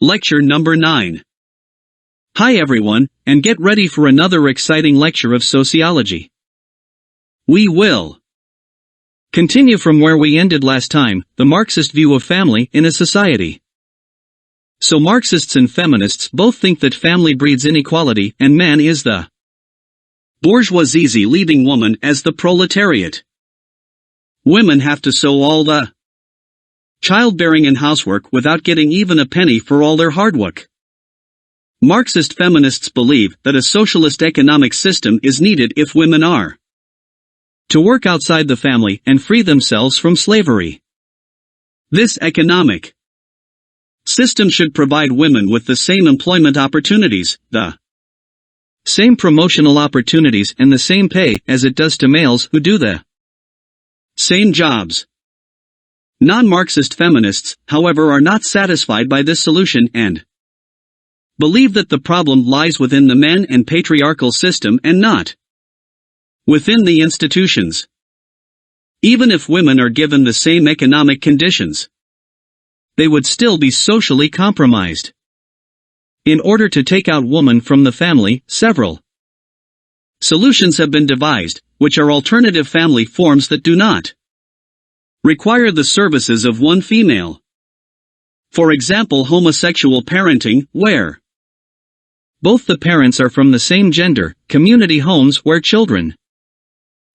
Lecture number 9. Hi everyone, and get ready for another exciting lecture of sociology. We will continue from where we ended last time, the Marxist view of family in a society. So Marxists and feminists both think that family breeds inequality and man is the bourgeoisie, leaving woman as the proletariat. Women have to sew all the childbearing and housework without getting even a penny for all their hard work. Marxist feminists believe that a socialist economic system is needed if women are to work outside the family and free themselves from slavery. This economic system should provide women with the same employment opportunities, the same promotional opportunities and the same pay as it does to males who do the same jobs. Non-Marxist feminists, however, are not satisfied by this solution and believe that the problem lies within the men and patriarchal system and not within the institutions. Even if women are given the same economic conditions, they would still be socially compromised. In order to take out women from the family, several solutions have been devised, which are alternative family forms that do not require the services of one female. For example, homosexual parenting, where both the parents are from the same gender, community homes where children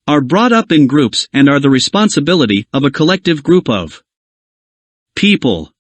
are brought up in groups and are the responsibility of a collective group of people.